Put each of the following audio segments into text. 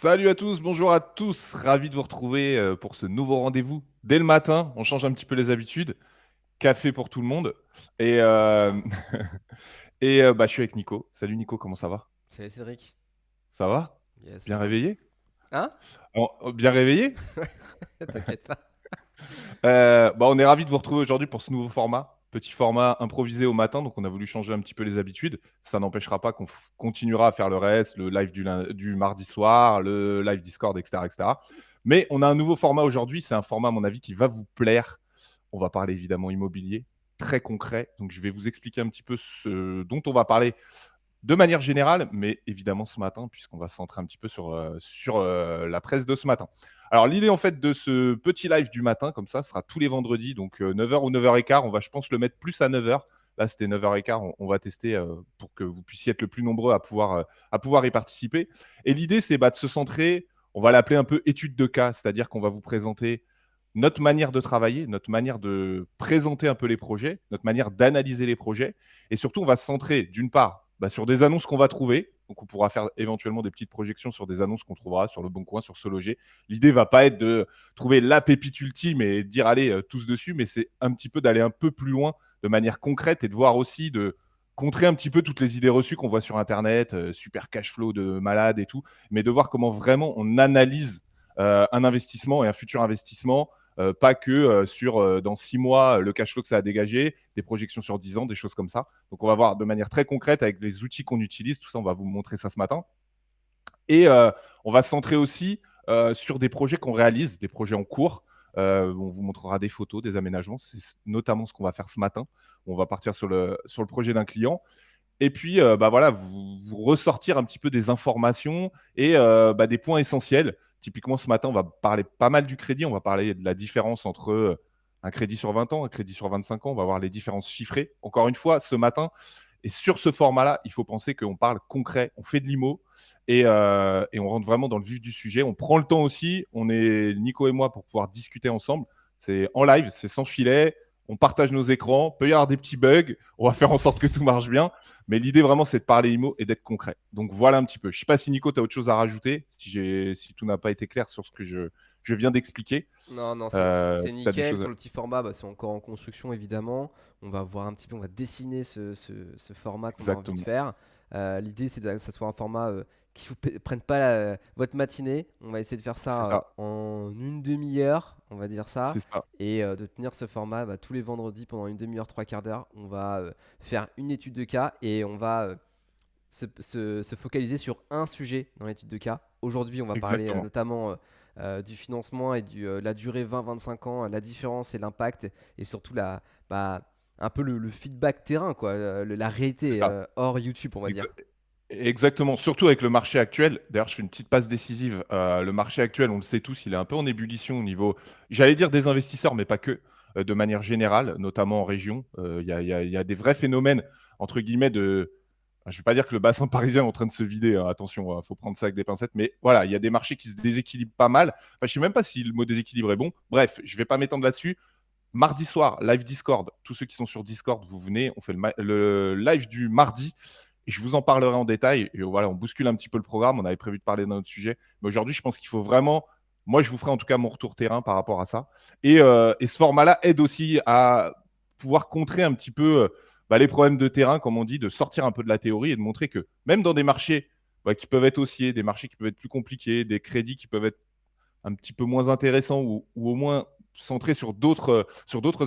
Salut à tous, bonjour à tous, ravi de vous retrouver pour ce nouveau rendez-vous. Dès le matin, on change un petit peu les habitudes. Café pour tout le monde. Et, je suis avec Nico. Salut Nico, comment ça va? Salut Cédric. Ça va? Yes, ça Bien va. réveillé? Hein? Bien réveillé? T'inquiète pas. On est ravi de vous retrouver aujourd'hui pour ce nouveau format. Petit format improvisé au matin, donc on a voulu changer un petit peu les habitudes. Ça n'empêchera pas qu'on continuera à faire le reste, le live du mardi soir, le live Discord, etc., etc. Mais on a un nouveau format aujourd'hui. C'est un format, à mon avis, qui va vous plaire. On va parler évidemment immobilier, très concret. Donc je vais vous expliquer un petit peu ce dont on va parler de manière générale, mais évidemment ce matin, puisqu'on va se centrer un petit peu sur la presse de ce matin. Alors l'idée en fait de ce petit live du matin, comme ça, sera tous les vendredis, donc 9h ou 9h15. On va, je pense, le mettre plus à 9h. Là, c'était 9h15. On va tester pour que vous puissiez être le plus nombreux à pouvoir y participer. Et l'idée, c'est de se centrer, on va l'appeler un peu étude de cas, c'est-à-dire qu'on va vous présenter notre manière de travailler, notre manière de présenter un peu les projets, notre manière d'analyser les projets. Et surtout, on va se centrer d'une part sur des annonces qu'on va trouver. Donc, on pourra faire éventuellement des petites projections sur des annonces qu'on trouvera sur Le Bon Coin, sur Se Loger. L'idée ne va pas être de trouver la pépite ultime et de dire allez, tous dessus, mais c'est un petit peu d'aller un peu plus loin de manière concrète et de voir aussi de contrer un petit peu toutes les idées reçues qu'on voit sur Internet, super cash flow de malade et tout, mais de voir comment vraiment on analyse un investissement et un futur investissement, pas que sur dans 6 mois le cash flow que ça a dégagé, des projections sur 10 ans, des choses comme ça. Donc on va voir de manière très concrète avec les outils qu'on utilise, tout ça on va vous montrer ça ce matin. Et on va se centrer aussi sur des projets qu'on réalise, des projets en cours. On vous montrera des photos, des aménagements. C'est notamment ce qu'on va faire ce matin. On va partir sur le projet d'un client. Et puis, voilà, vous ressortir un petit peu des informations et des points essentiels. Typiquement, ce matin, on va parler pas mal du crédit. On va parler de la différence entre un crédit sur 20 ans, un crédit sur 25 ans. On va voir les différences chiffrées. Encore une fois, ce matin, et sur ce format-là, il faut penser qu'on parle concret, on fait de l'IMO et on rentre vraiment dans le vif du sujet. On prend le temps aussi. On est Nico et moi pour pouvoir discuter ensemble. C'est en live, c'est sans filet. On partage nos écrans. Peut y avoir des petits bugs. On va faire en sorte que tout marche bien. Mais l'idée vraiment, c'est de parler IMO et d'être concret. Donc voilà un petit peu. Je ne sais pas si Nico, tu as autre chose à rajouter, si tout n'a pas été clair sur ce que je viens d'expliquer. Non, non, c'est Si tu as des nickel. choses Sur à... le petit format, c'est encore en construction évidemment. On va voir un petit peu, on va dessiner ce format qu'on a envie de Exactement. faire. L'idée, c'est que ça soit un format qui vous prenne pas votre matinée. On va essayer de faire C'est ça ça. en une demi-heure, on va dire ça. C'est ça. Et de tenir ce format tous les vendredis pendant une demi-heure, trois quarts d'heure. On va faire une étude de cas et on va se focaliser sur un sujet dans l'étude de cas. Aujourd'hui, on va parler Exactement. notamment du financement et de la durée 20-25 ans, la différence et l'impact, et surtout un peu le feedback terrain, quoi, la C'est réalité ça. hors YouTube, on va dire. Exa- Exactement, surtout avec le marché actuel. D'ailleurs, je fais une petite passe décisive. Le marché actuel, on le sait tous, il est un peu en ébullition au niveau, j'allais dire des investisseurs, mais pas que, de manière générale, notamment en région. Il y a des vrais phénomènes, entre guillemets, je ne vais pas dire que le bassin parisien est en train de se vider, hein, attention, il faut prendre ça avec des pincettes, mais voilà, il y a des marchés qui se déséquilibrent pas mal. Enfin, je ne sais même pas si le mot déséquilibre est bon. Bref, je ne vais pas m'étendre là-dessus. Mardi soir, live Discord. Tous ceux qui sont sur Discord, vous venez, on fait le live du mardi. Et je vous en parlerai en détail. Et voilà, on bouscule un petit peu le programme. On avait prévu de parler d'un autre sujet. Mais aujourd'hui, je pense qu'il faut vraiment. Moi, je vous ferai en tout cas mon retour terrain par rapport à ça. Et ce format-là aide aussi à pouvoir contrer un petit peu les problèmes de terrain, comme on dit, de sortir un peu de la théorie et de montrer que même dans des marchés qui peuvent être haussiers, des marchés qui peuvent être plus compliqués, des crédits qui peuvent être un petit peu moins intéressants ou au moins centrés sur d'autres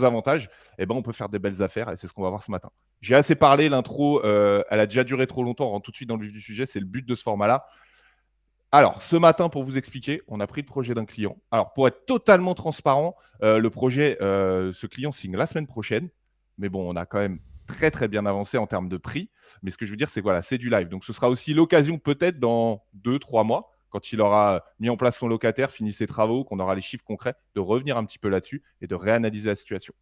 avantages, eh ben, on peut faire des belles affaires et c'est ce qu'on va voir ce matin. J'ai assez parlé, l'intro, elle a déjà duré trop longtemps, on rentre tout de suite dans le vif du sujet, c'est le but de ce format-là. Alors, ce matin, pour vous expliquer, on a pris le projet d'un client. Alors, pour être totalement transparent, le projet, ce client signe la semaine prochaine, mais bon, on a quand même très très bien avancé en termes de prix. Mais ce que je veux dire, c'est que voilà, c'est du live. Donc, ce sera aussi l'occasion, peut-être dans 2, 3 mois, quand il aura mis en place son locataire, fini ses travaux, qu'on aura les chiffres concrets, de revenir un petit peu là-dessus et de réanalyser la situation.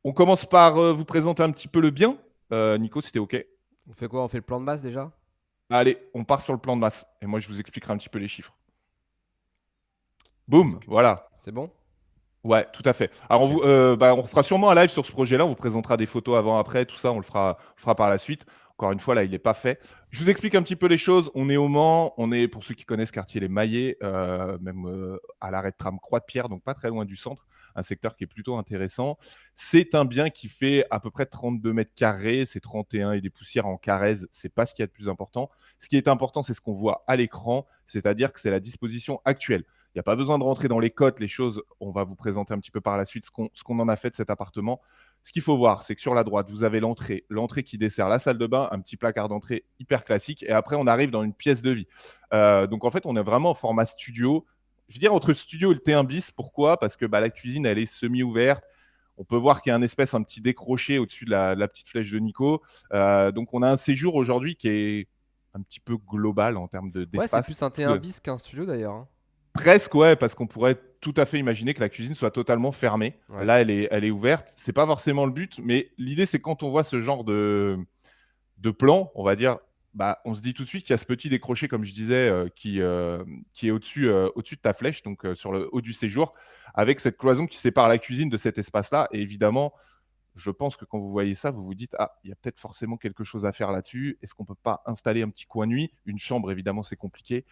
On commence par vous présenter un petit peu le bien. Nico, c'était OK. On fait quoi? On fait le plan de base déjà? Allez, on part sur le plan de masse. Et moi, je vous expliquerai un petit peu les chiffres. Est-ce Boum, que voilà. c'est bon? Ouais, tout à fait. Alors, Ok. on fera sûrement un live sur ce projet-là. On vous présentera des photos avant-après, tout ça. On le fera par la suite. Encore une fois, là, il n'est pas fait. Je vous explique un petit peu les choses. On est au Mans. On est, pour ceux qui connaissent quartier Les Maillets, même à l'arrêt de tram Croix-de-Pierre, donc pas très loin du centre. Un secteur qui est plutôt intéressant. C'est un bien qui fait à peu près 32 mètres carrés. C'est 31 et des poussières en Carrez. C'est pas ce qui est le plus important. Ce qui est important, c'est ce qu'on voit à l'écran, c'est-à-dire que c'est la disposition actuelle. Il n'y a pas besoin de rentrer dans les cotes, les choses. On va vous présenter un petit peu par la suite ce qu'on en a fait de cet appartement. Ce qu'il faut voir, c'est que sur la droite, vous avez l'entrée qui dessert la salle de bain, un petit placard d'entrée hyper classique. Et après, on arrive dans une pièce de vie. Donc, en fait, on est vraiment en format studio. Je veux dire, entre le studio et le T1 bis. Pourquoi? Parce que la cuisine, elle est semi-ouverte. On peut voir qu'il y a un petit décroché au-dessus de la petite flèche de Nico. Donc, on a un séjour aujourd'hui qui est un petit peu global en termes Ouais, c'est d'espace. plus un T1 bis qu'un studio d'ailleurs, hein. Presque, ouais, parce qu'on pourrait tout à fait imaginer que la cuisine soit totalement fermée. Ouais. Là, elle est ouverte. C'est pas forcément le but, mais l'idée, c'est quand on voit ce genre de plan, on va dire, on se dit tout de suite qu'il y a ce petit décroché, comme je disais, qui est au-dessus de ta flèche, donc sur le haut du séjour, avec cette cloison qui sépare la cuisine de cet espace-là. Et évidemment, je pense que quand vous voyez ça, vous vous dites, ah, il y a peut-être forcément quelque chose à faire là-dessus. Est-ce qu'on peut pas installer un petit coin nuit? Une chambre, évidemment, c'est compliqué.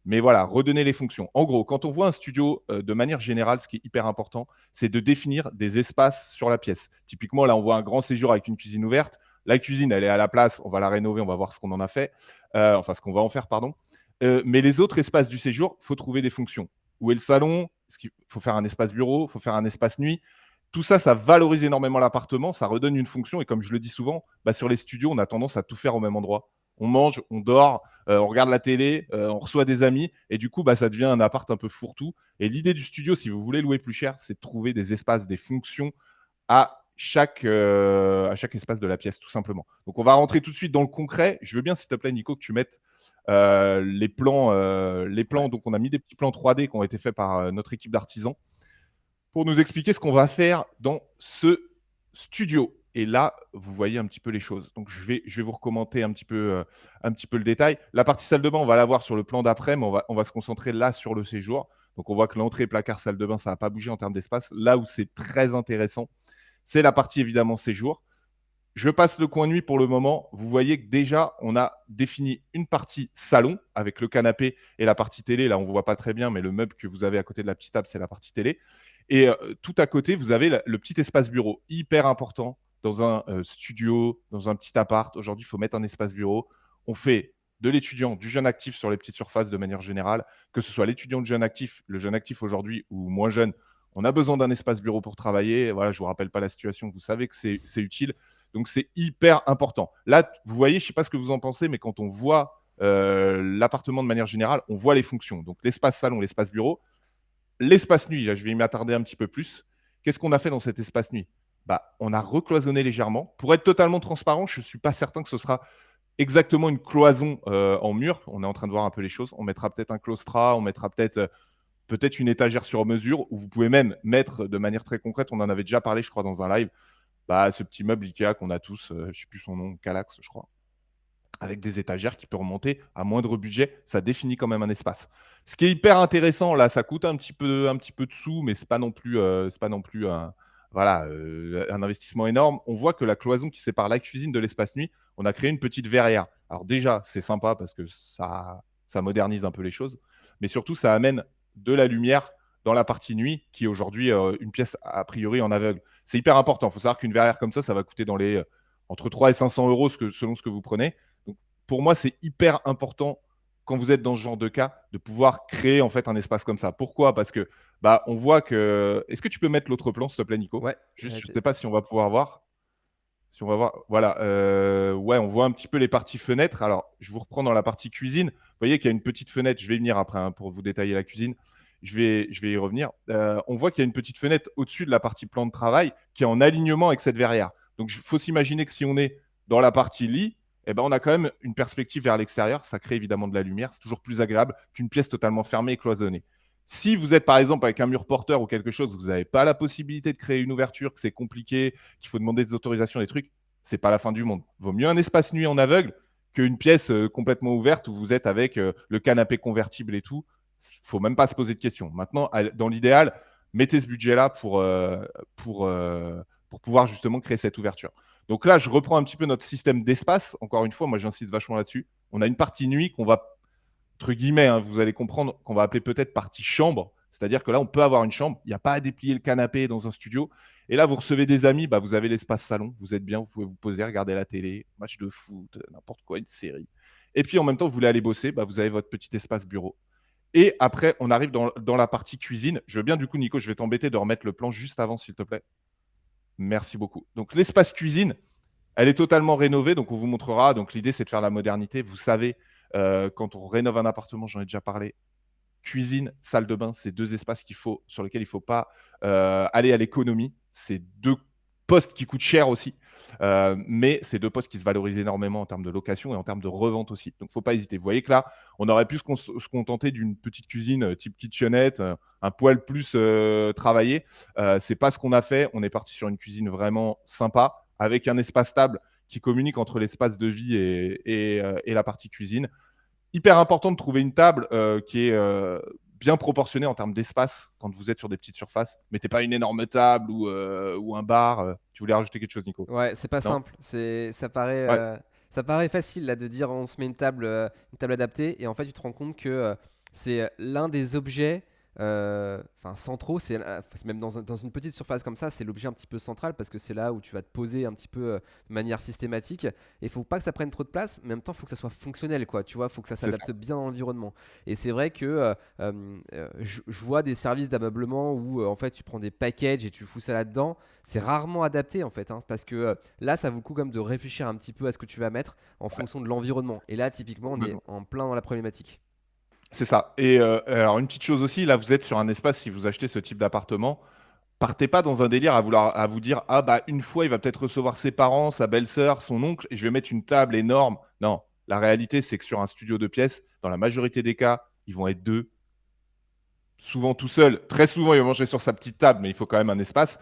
Mais voilà, redonner les fonctions. En gros, quand on voit un studio, de manière générale, ce qui est hyper important, c'est de définir des espaces sur la pièce. Typiquement, là, on voit un grand séjour avec une cuisine ouverte. La cuisine, elle est à la place. On va la rénover. On va voir ce qu'on en a fait. Enfin, ce qu'on va en faire, pardon. Mais les autres espaces du séjour, il faut trouver des fonctions. Où est le salon? Il faut faire un espace bureau. Il faut faire un espace nuit. Tout ça, ça valorise énormément l'appartement, ça redonne une fonction. Et comme je le dis souvent, sur les studios, on a tendance à tout faire au même endroit. On mange, on dort, on regarde la télé, on reçoit des amis. Et du coup, ça devient un appart un peu fourre-tout. Et l'idée du studio, si vous voulez louer plus cher, c'est de trouver des espaces, des fonctions à chaque espace de la pièce, tout simplement. Donc, on va rentrer tout de suite dans le concret. Je veux bien, s'il te plaît, Nico, que tu mettes les plans. Ouais. Donc, on a mis des petits plans 3D qui ont été faits par notre équipe d'artisans pour nous expliquer ce qu'on va faire dans ce studio. Et là, vous voyez un petit peu les choses. Donc, je vais vous recommander un petit peu le détail. La partie salle de bain, on va la voir sur le plan d'après, mais on va se concentrer là sur le séjour. Donc, on voit que l'entrée, placard, salle de bain, ça n'a pas bougé en termes d'espace. Là où c'est très intéressant, c'est la partie évidemment séjour. Je passe le coin nuit pour le moment. Vous voyez que déjà, on a défini une partie salon avec le canapé et la partie télé. Là, on ne voit pas très bien, mais le meuble que vous avez à côté de la petite table, c'est la partie télé. Et tout à côté, vous avez le petit espace bureau, hyper important dans un studio, dans un petit appart. Aujourd'hui, il faut mettre un espace bureau. On fait de l'étudiant, du jeune actif sur les petites surfaces de manière générale, que ce soit l'étudiant, le jeune actif aujourd'hui ou moins jeune. On a besoin d'un espace bureau pour travailler. Voilà, je ne vous rappelle pas la situation, vous savez que c'est utile. Donc, c'est hyper important. Là, vous voyez, je ne sais pas ce que vous en pensez, mais quand on voit l'appartement de manière générale, on voit les fonctions. Donc, l'espace salon, l'espace bureau. L'espace nuit, là, je vais m'attarder un petit peu plus. Qu'est-ce qu'on a fait dans cet espace nuit? On a recloisonné légèrement. Pour être totalement transparent, je ne suis pas certain que ce sera exactement une cloison en mur. On est en train de voir un peu les choses. On mettra peut-être un claustrat, on mettra peut-être une étagère sur mesure, où vous pouvez même mettre de manière très concrète, on en avait déjà parlé, je crois, dans un live, ce petit meuble Ikea qu'on a tous, je ne sais plus son nom, Calax, je crois, avec des étagères qui peut remonter à moindre budget, ça définit quand même un espace. Ce qui est hyper intéressant, là, ça coûte un petit peu de sous, mais c'est pas non plus un investissement énorme. On voit que la cloison qui sépare la cuisine de l'espace nuit, on a créé une petite verrière. Alors déjà, c'est sympa parce que ça modernise un peu les choses, mais surtout, ça amène de la lumière dans la partie nuit, qui est aujourd'hui une pièce a priori en aveugle. C'est hyper important. Il faut savoir qu'une verrière comme ça va coûter dans les entre 3 et 500 euros selon ce que vous prenez. Donc, pour moi, c'est hyper important quand vous êtes dans ce genre de cas de pouvoir créer en fait un espace comme ça. Pourquoi? Parce que on voit que. Est-ce que tu peux mettre l'autre plan, s'il te plaît, Nico? Ouais. Juste, je ne sais pas si on va pouvoir voir. Si on va voir, voilà, ouais, on voit un petit peu les parties fenêtres. Alors, je vous reprends dans la partie cuisine. Vous voyez qu'il y a une petite fenêtre. Je vais y venir après pour vous détailler la cuisine. Je vais y revenir. On voit qu'il y a une petite fenêtre au-dessus de la partie plan de travail qui est en alignement avec cette verrière. Donc, il faut s'imaginer que si on est dans la partie lit, on a quand même une perspective vers l'extérieur. Ça crée évidemment de la lumière. C'est toujours plus agréable qu'une pièce totalement fermée et cloisonnée. Si vous êtes par exemple avec un mur porteur ou quelque chose, vous n'avez pas la possibilité de créer une ouverture, que c'est compliqué, qu'il faut demander des autorisations, des trucs, c'est pas la fin du monde. Vaut mieux un espace nuit en aveugle qu'une pièce complètement ouverte où vous êtes avec le canapé convertible et tout. Faut même pas se poser de questions. Maintenant, dans l'idéal, mettez ce budget-là pour pouvoir justement créer cette ouverture. Donc là, je reprends un petit peu notre système d'espace. Encore une fois, moi, j'insiste vachement là-dessus. On a une partie nuit qu'on va, entre guillemets, hein, vous allez comprendre, qu'on va appeler peut-être partie chambre. C'est-à-dire que là, on peut avoir une chambre. Il n'y a pas à déplier le canapé dans un studio. Et là, vous recevez des amis, bah, vous avez l'espace salon. Vous êtes bien, vous pouvez vous poser, regarder la télé, match de foot, n'importe quoi, une série. Et puis en même temps, vous voulez aller bosser, bah, vous avez votre petit espace bureau. Et après, on arrive dans la partie cuisine. Je veux bien, du coup, Nico, je vais t'embêter de remettre le plan juste avant, s'il te plaît. Merci beaucoup. Donc, l'espace cuisine, elle est totalement rénovée. Donc, on vous montrera. Donc, l'idée, c'est de faire la modernité. Vous savez, quand on rénove un appartement, j'en ai déjà parlé, cuisine, salle de bain, c'est deux espaces sur lesquels il ne faut pas aller à l'économie. C'est deux postes qui coûtent cher aussi, mais c'est deux postes qui se valorisent énormément en termes de location et en termes de revente aussi. Donc, il ne faut pas hésiter. Vous voyez que là, on aurait pu se contenter d'une petite cuisine type kitchenette, un poil plus travaillé. C'est pas ce qu'on a fait. On est parti sur une cuisine vraiment sympa, avec un espace stable qui communique entre l'espace de vie et la partie cuisine. Hyper important de trouver une table qui est bien proportionnée en termes d'espace quand vous êtes sur des petites surfaces. Mettez pas une énorme table ou un bar. Tu voulais rajouter quelque chose, Nico? Ouais, c'est pas Non? simple. Ouais, Ça paraît facile là de dire on se met une table adaptée, et en fait tu te rends compte que c'est l'un des objets, enfin centraux. C'est même dans une petite surface comme ça, c'est l'objet un petit peu central parce que c'est là où tu vas te poser un petit peu de manière systématique. Et il faut pas que ça prenne trop de place, mais en même temps il faut que ça soit fonctionnel, quoi. Tu vois, il faut que ça c'est ça. s'adapte bien dans l'environnement. Et c'est vrai que je vois des services d'ameublement où en fait tu prends des packages et tu fous ça là-dedans. C'est rarement adapté en fait, hein, parce que là ça vaut le coup quand même de réfléchir un petit peu à ce que tu vas mettre en Ouais, fonction de l'environnement. Et là typiquement on est complètement. en plein dans la problématique. C'est ça. Et alors, une petite chose aussi, là, vous êtes sur un espace, si vous achetez ce type d'appartement, partez pas dans un délire à vous dire, ah bah une fois il va peut-être recevoir ses parents, sa belle-sœur, son oncle, et je vais mettre une table énorme. Non, la réalité c'est que sur un studio de pièces, dans la majorité des cas, ils vont être deux, souvent tout seul. Très souvent il va manger sur sa petite table, mais il faut quand même un espace.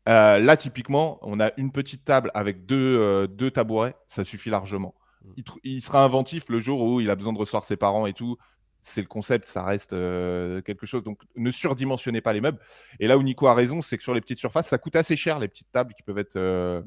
Là typiquement, on a une petite table avec deux tabourets, ça suffit largement. Mm. Il sera inventif le jour où il a besoin de recevoir ses parents et tout. C'est le concept, ça reste quelque chose. Donc, ne surdimensionnez pas les meubles. Et là où Nico a raison, c'est que sur les petites surfaces, ça coûte assez cher, les petites tables qui peuvent être,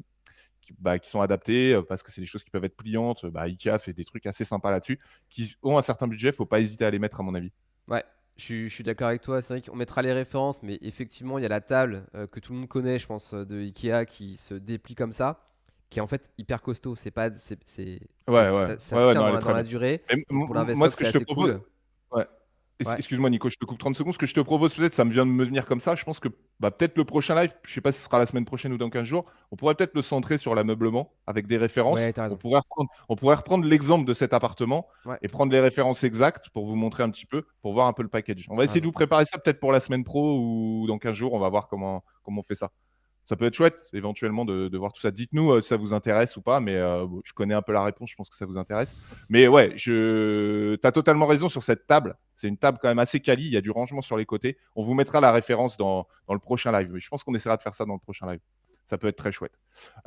qui sont adaptées parce que c'est des choses qui peuvent être pliantes. Ikea fait des trucs assez sympas là-dessus, qui ont un certain budget. Il ne faut pas hésiter à les mettre, à mon avis. Ouais, je suis d'accord avec toi. C'est vrai qu'on mettra les références, mais effectivement il y a la table que tout le monde connaît, je pense, de Ikea, qui se déplie comme ça, qui est en fait hyper costaud. C'est pas, Ouais, ouais, ça ouais, ouais, tient non, elle est dans très la bien. durée. Mais Donc pour moi, ce l'investock que c'est je te assez propose, cool. ouais. Ouais. Excuse-moi, Nico, je te coupe 30 secondes. Ce que je te propose, peut-être, ça me vient de me venir comme ça. Je pense que peut-être le prochain live, je ne sais pas si ce sera la semaine prochaine ou dans 15 jours, on pourrait peut-être le centrer sur l'ameublement avec des références. Ouais, t'as raison. On pourrait reprendre l'exemple de cet appartement Ouais, et prendre les références exactes pour vous montrer un petit peu, pour voir un peu le package. On va t'as essayer de raison. vous préparer ça peut-être pour la semaine pro ou dans 15 jours. On va voir comment on fait ça. Ça peut être chouette, éventuellement, de voir tout ça. Dites-nous si ça vous intéresse ou pas, mais bon, je connais un peu la réponse, je pense que ça vous intéresse. Mais ouais, tu as totalement raison sur cette table. C'est une table quand même assez quali, il y a du rangement sur les côtés. On vous mettra la référence dans le prochain live. Mais je pense qu'on essaiera de faire ça dans le prochain live. Ça peut être très chouette.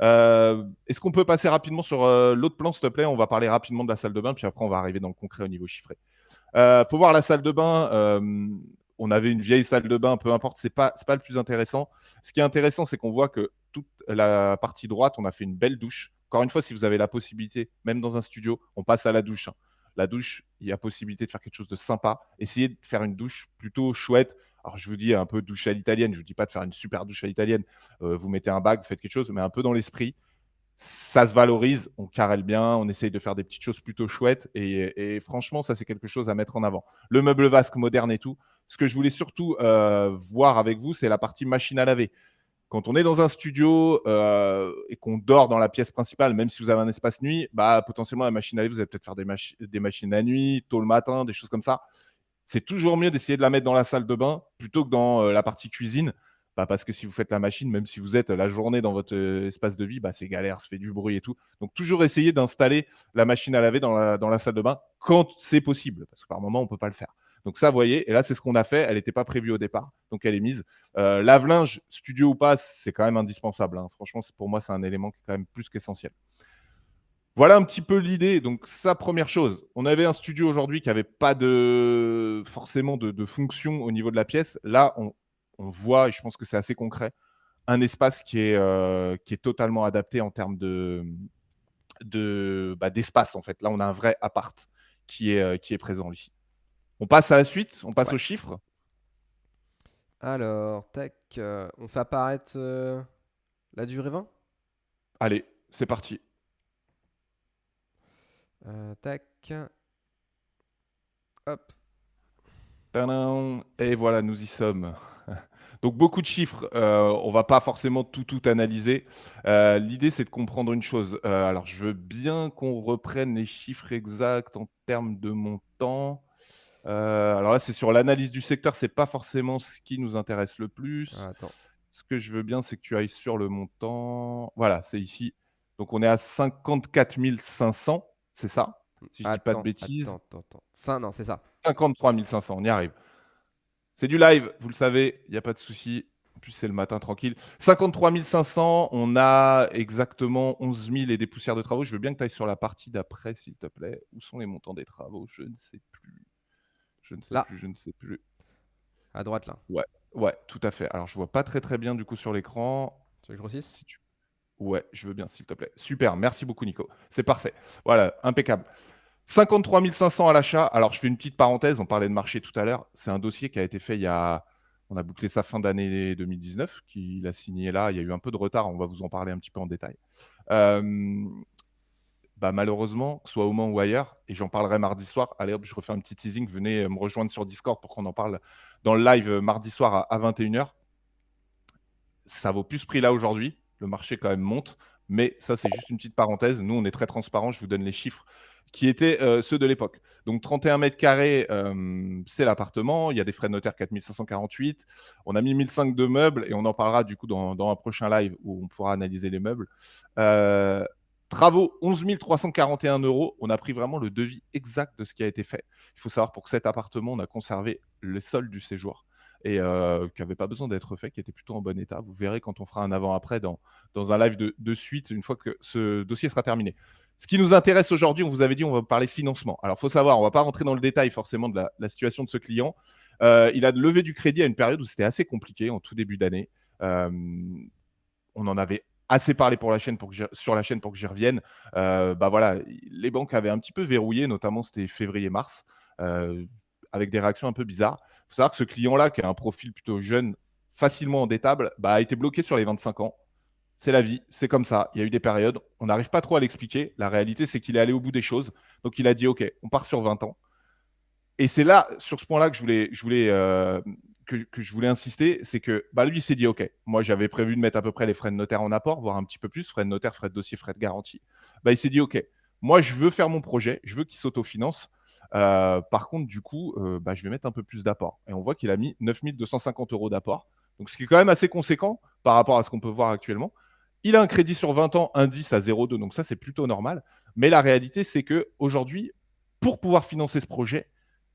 Est-ce qu'on peut passer rapidement sur l'autre plan, s'il te plaît? On va parler rapidement de la salle de bain, puis après, on va arriver dans le concret au niveau chiffré. Faut voir la salle de bain. On avait une vieille salle de bain, peu importe, c'est pas le plus intéressant. Ce qui est intéressant, c'est qu'on voit que toute la partie droite, on a fait une belle douche. Encore une fois, si vous avez la possibilité, même dans un studio, on passe à la douche, hein. La douche, il y a possibilité de faire quelque chose de sympa. Essayez de faire une douche plutôt chouette. Alors, je vous dis un peu douche à l'italienne. Je ne vous dis pas de faire une super douche à l'italienne. Vous mettez un bac, vous faites quelque chose, mais un peu dans l'esprit. Ça se valorise, on carrelle bien, on essaye de faire des petites choses plutôt chouettes et franchement, ça c'est quelque chose à mettre en avant. Le meuble vasque moderne et tout. Ce que je voulais surtout voir avec vous, c'est la partie machine à laver. Quand on est dans un studio et qu'on dort dans la pièce principale, même si vous avez un espace nuit, potentiellement la machine à laver, vous allez peut-être faire des machines la nuit, tôt le matin, des choses comme ça. C'est toujours mieux d'essayer de la mettre dans la salle de bain plutôt que dans la partie cuisine. Parce que si vous faites la machine, même si vous êtes la journée dans votre espace de vie, c'est galère, ça fait du bruit et tout. Donc, toujours essayer d'installer la machine à laver dans la salle de bain quand c'est possible, parce que par moment, on ne peut pas le faire. Donc, ça, vous voyez, et là, c'est ce qu'on a fait. Elle n'était pas prévue au départ, donc elle est mise. Lave-linge, studio ou pas, c'est quand même indispensable, hein. Franchement, pour moi, c'est un élément qui est quand même plus qu'essentiel. Voilà un petit peu l'idée. Donc, ça, première chose. On avait un studio aujourd'hui qui n'avait pas forcément de fonction au niveau de la pièce. Là, on voit, et je pense que c'est assez concret, un espace qui est totalement adapté en termes d'espace, en fait. Là, on a un vrai appart qui est présent ici. On passe à la suite, on passe Ouais. aux chiffres. Alors, tac, on fait apparaître la durée 20. Allez, c'est parti. Tac, hop. Tadam. Et voilà, nous y sommes. Donc beaucoup de chiffres, on va pas forcément tout analyser. L'idée, c'est de comprendre une chose. Alors je veux bien qu'on reprenne les chiffres exacts en termes de montant. Alors là, c'est sur l'analyse du secteur, c'est pas forcément ce qui nous intéresse le plus. Attends. Ce que je veux bien, c'est que tu ailles sur le montant. Voilà, c'est ici. Donc on est à 54 500, c'est ça? Si je dis pas de Attends, bêtises. attends, attends, attends. Ça, non, c'est ça. 53 500, on y arrive. C'est du live, vous le savez, il y a pas de souci. En plus, c'est le matin tranquille. 53 500, on a exactement 11 000 et des poussières de travaux. Je veux bien que tu ailles sur la partie d'après, s'il te plaît. Où sont les montants des travaux? Je ne sais plus. Je ne sais Là, plus, je ne sais plus. à droite, là. Ouais, ouais, tout à fait. Alors, je vois pas très bien du coup sur l'écran. Tu veux que je grossisse? Si tu Ouais, je veux bien, s'il te plaît. Super, merci beaucoup, Nico. C'est parfait. Voilà, impeccable. 53 500 à l'achat. Alors, je fais une petite parenthèse. On parlait de marché tout à l'heure. C'est un dossier qui a été fait il y a. On a bouclé sa fin d'année 2019, qu'il a signé là. Il y a eu un peu de retard. On va vous en parler un petit peu en détail. Euh, Malheureusement, que ce soit au Mans ou ailleurs, et j'en parlerai mardi soir. Allez hop, je refais un petit teasing. Venez me rejoindre sur Discord pour qu'on en parle dans le live mardi soir à 21h. Ça vaut plus ce prix-là aujourd'hui. Le marché quand même monte, mais ça c'est juste une petite parenthèse. Nous, on est très transparent. Je vous donne les chiffres qui étaient ceux de l'époque. Donc 31 mètres carrés, c'est l'appartement. Il y a des frais de notaire 4 548. On a mis 1 500 de meubles et on en parlera du coup dans un prochain live où on pourra analyser les meubles. Euh, Travaux 11 341 euros. On a pris vraiment le devis exact de ce qui a été fait. Il faut savoir pour que cet appartement, on a conservé le sol du séjour et qui n'avait pas besoin d'être fait, qui était plutôt en bon état. Vous verrez quand on fera un avant-après dans un live de suite, une fois que ce dossier sera terminé. Ce qui nous intéresse aujourd'hui, on vous avait dit, on va parler financement. Alors, il faut savoir, on ne va pas rentrer dans le détail forcément de la situation de ce client. Il a levé du crédit à une période où c'était assez compliqué, en tout début d'année. On en avait assez parlé sur la chaîne pour que j'y revienne. Voilà, les banques avaient un petit peu verrouillé, notamment c'était février-mars. Avec des réactions un peu bizarres. Il faut savoir que ce client-là, qui a un profil plutôt jeune, facilement endettable, a été bloqué sur les 25 ans. C'est la vie, c'est comme ça. Il y a eu des périodes, on n'arrive pas trop à l'expliquer. La réalité, c'est qu'il est allé au bout des choses. Donc, il a dit, OK, on part sur 20 ans. Et c'est là, sur ce point-là, que je voulais insister, c'est que lui, il s'est dit, OK, moi, j'avais prévu de mettre à peu près les frais de notaire en apport, voire un petit peu plus, frais de notaire, frais de dossier, frais de garantie. Il s'est dit, OK, moi, je veux faire mon projet, je veux qu'il s'autofinance. Par contre, du coup, je vais mettre un peu plus d'apport. Et on voit qu'il a mis 9 250 euros d'apport. Donc, ce qui est quand même assez conséquent par rapport à ce qu'on peut voir actuellement. Il a un crédit sur 20 ans, indice à 0,2, donc ça, c'est plutôt normal. Mais la réalité, c'est qu'aujourd'hui, pour pouvoir financer ce projet,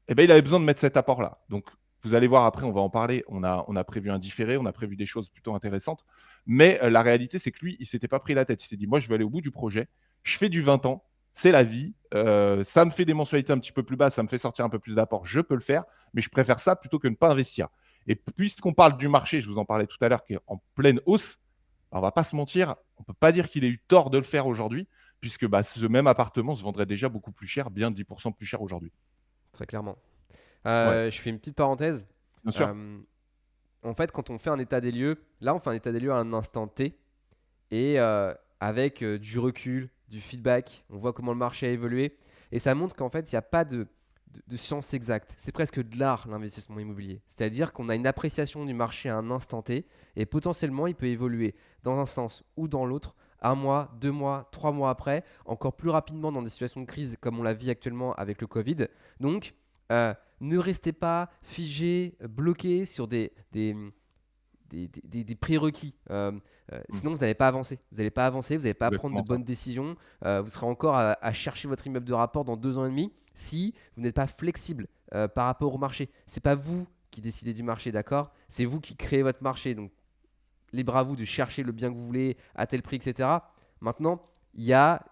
il avait besoin de mettre cet apport-là. Donc, vous allez voir après, on va en parler. On a prévu un différé, on a prévu des choses plutôt intéressantes. Mais la réalité, c'est que lui, il ne s'était pas pris la tête. Il s'est dit, moi, je vais aller au bout du projet. Je fais du 20 ans. C'est la vie. Ça me fait des mensualités un petit peu plus basses. Ça me fait sortir un peu plus d'apport. Je peux le faire. Mais je préfère ça plutôt que de ne pas investir. Et puisqu'on parle du marché, je vous en parlais tout à l'heure, qui est en pleine hausse, on ne va pas se mentir. On ne peut pas dire qu'il ait eu tort de le faire aujourd'hui, puisque ce même appartement se vendrait déjà beaucoup plus cher, bien 10% plus cher aujourd'hui. Très clairement. Ouais, Je fais une petite parenthèse. bien sûr. Euh, En fait, quand on fait un état des lieux, là, on fait un état des lieux à un instant T et avec du recul, du feedback, on voit comment le marché a évolué et ça montre qu'en fait, il n'y a pas de science exacte. C'est presque de l'art, l'investissement immobilier. C'est-à-dire qu'on a une appréciation du marché à un instant T et potentiellement, il peut évoluer dans un sens ou dans l'autre. Un mois, 2 mois, 3 mois après, encore plus rapidement dans des situations de crise comme on la vit actuellement avec le Covid. Donc, ne restez pas figé, bloqué sur des prérequis. Sinon, vous n'allez pas avancer. Vous n'allez pas avancer, vous n'allez pas prendre de Exactement ça. bonnes décisions. Vous serez encore à chercher votre immeuble de rapport dans 2 ans et demi si vous n'êtes pas flexible par rapport au marché. C'est pas vous qui décidez du marché, d'accord? C'est vous qui créez votre marché. Donc, libre à vous de chercher le bien que vous voulez à tel prix, etc. Maintenant, il y a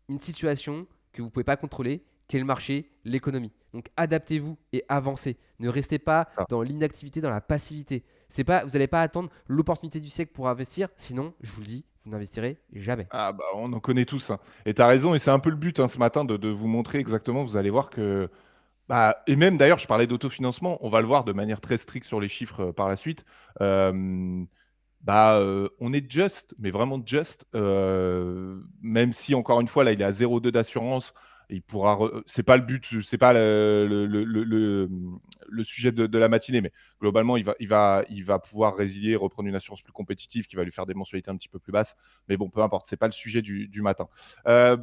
une situation que vous ne pouvez pas contrôler, qui est le marché, l'économie. Donc adaptez-vous et avancez. Ne restez pas Ça. dans l'inactivité, dans la passivité. C'est pas, vous n'allez pas attendre l'opportunité du siècle pour investir, sinon, je vous le dis, vous n'investirez jamais. Ah bah, on en connaît tous, hein. Et tu as raison, et c'est un peu le but hein, ce matin de vous montrer exactement. Vous allez voir que. Bah, et même d'ailleurs, je parlais d'autofinancement, on va le voir de manière très stricte sur les chiffres par la suite. Euh, on est just, mais vraiment just, même si encore une fois, là, il est à 0,2 d'assurance, il pourra c'est pas le but, c'est pas le sujet de la matinée, mais globalement, il va pouvoir résilier, reprendre une assurance plus compétitive qui va lui faire des mensualités un petit peu plus basses. Mais bon, peu importe, c'est pas le sujet du matin. Euh,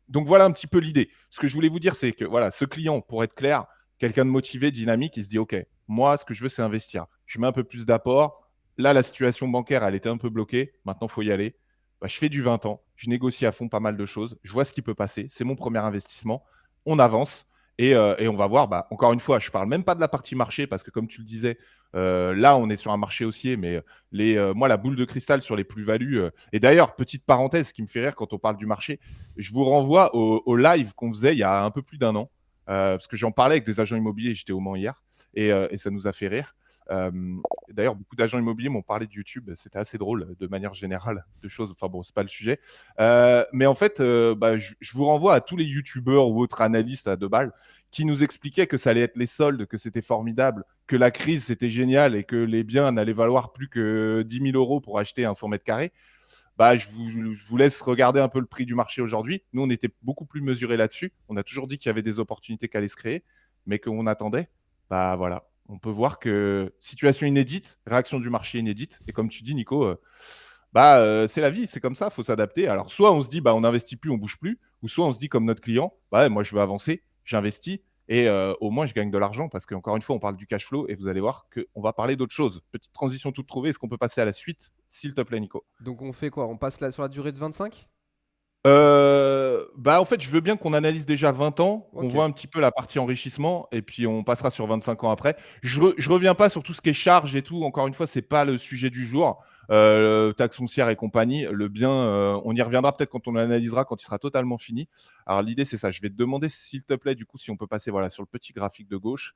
donc voilà un petit peu l'idée. Ce que je voulais vous dire, c'est que voilà, ce client, pour être clair, quelqu'un de motivé, dynamique, il se dit, OK, moi, ce que je veux, c'est investir. Je mets un peu plus d'apport. Là, la situation bancaire, elle était un peu bloquée. Maintenant, il faut y aller. Bah, je fais du 20 ans. Je négocie à fond pas mal de choses. Je vois ce qui peut passer. C'est mon premier investissement. On avance. Et on va voir, bah, encore une fois, je ne parle même pas de la partie marché parce que, comme tu le disais, là, on est sur un marché haussier, mais moi, la boule de cristal sur les plus-values. Et d'ailleurs, petite parenthèse qui me fait rire quand on parle du marché, je vous renvoie au live qu'on faisait il y a un peu plus d'un an, parce que j'en parlais avec des agents immobiliers. J'étais au Mans hier et ça nous a fait rire. Euh, D'ailleurs, beaucoup d'agents immobiliers m'ont parlé de YouTube. C'était assez drôle de manière générale de choses. Enfin bon, c'est pas le sujet. Mais en fait, je vous renvoie à tous les YouTubeurs ou autres analystes à 2 balles qui nous expliquaient que ça allait être les soldes, que c'était formidable, que la crise c'était génial et que les biens n'allaient valoir plus que 10 000 euros pour acheter un 100 mètres carrés. Bah, je vous laisse regarder un peu le prix du marché aujourd'hui. Nous, on était beaucoup plus mesurés là-dessus. On a toujours dit qu'il y avait des opportunités qui allaient se créer, mais qu'on attendait. Bah voilà, on peut voir que situation inédite, réaction du marché inédite. Et comme tu dis, Nico, c'est la vie, c'est comme ça, il faut s'adapter. Alors, soit on se dit, bah, on n'investit plus, on bouge plus, ou soit on se dit, comme notre client, bah, ouais, moi, je veux avancer, j'investis, et au moins, je gagne de l'argent, parce qu'encore une fois, on parle du cash flow, et vous allez voir qu'on va parler d'autre chose. Petite transition toute trouvée, est-ce qu'on peut passer à la suite, s'il te plaît, Nico? Donc on fait quoi? On passe là sur la durée de 25? En fait, je veux bien qu'on analyse déjà 20 ans, qu'on Ok. voit un petit peu la partie enrichissement, et puis on passera sur 25 ans après. Je reviens pas sur tout ce qui est charge et tout. Encore une fois, c'est pas le sujet du jour. Taxe foncière et compagnie, le bien, on y reviendra peut-être quand on l'analysera, quand il sera totalement fini. Alors l'idée, c'est ça. Je vais te demander, s'il te plaît, du coup, si on peut passer voilà, sur le petit graphique de gauche,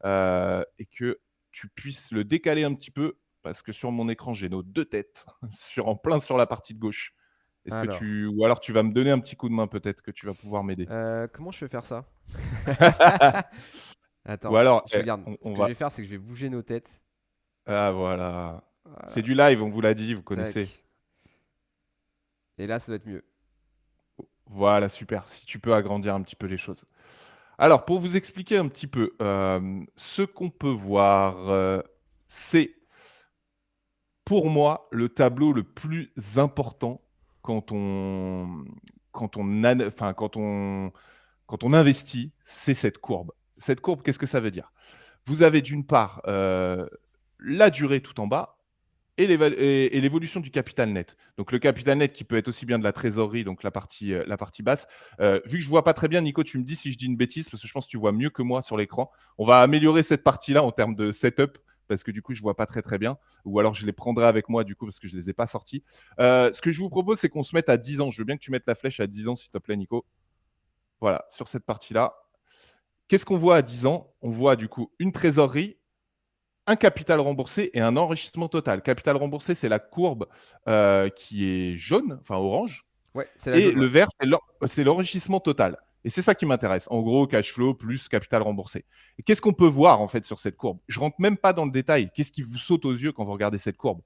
et que tu puisses le décaler un petit peu, parce que sur mon écran, j'ai nos 2 têtes en plein sur la partie de gauche. Alors, Ou alors tu vas me donner un petit coup de main peut-être que tu vas pouvoir m'aider. comment je vais faire ça? Ou Attends, alors, je regarde. Ce on que je va. vais faire, c'est que je vais bouger nos têtes. Ah voilà. C'est Voilà. du live, on vous l'a dit, vous connaissez. Tac. Et là, ça doit être mieux. Voilà, super. Si tu peux agrandir un petit peu les choses. Alors, pour vous expliquer un petit peu, ce qu'on peut voir, c'est pour moi le tableau le plus important quand on, quand on investit, c'est cette courbe. Cette courbe, qu'est-ce que ça veut dire? Vous avez d'une part la durée tout en bas et l'évolution du capital net. Donc le capital net qui peut être aussi bien de la trésorerie, donc la partie basse. Vu que je ne vois pas très bien, Nico, tu me dis si je dis une bêtise, parce que je pense que tu vois mieux que moi sur l'écran. On va améliorer cette partie-là en termes de setup, parce que du coup, je ne vois pas très très bien. Ou alors, je les prendrai avec moi, du coup, parce que je ne les ai pas sortis. Ce que je vous propose, c'est qu'on se mette à 10 ans. Je veux bien que tu mettes la flèche à 10 ans, s'il te plaît, Nico. Voilà, sur cette partie-là. Qu'est-ce qu'on voit à 10 ans? On voit du coup une trésorerie, un capital remboursé et un enrichissement total. Capital remboursé, c'est la courbe qui est jaune, enfin orange, Ouais, c'est la et jaune, le ouais. vert, c'est l'enrichissement total. Et c'est ça qui m'intéresse. En gros, cash flow plus capital remboursé. Et qu'est-ce qu'on peut voir en fait sur cette courbe? Je rentre même pas dans le détail. Qu'est-ce qui vous saute aux yeux quand vous regardez cette courbe?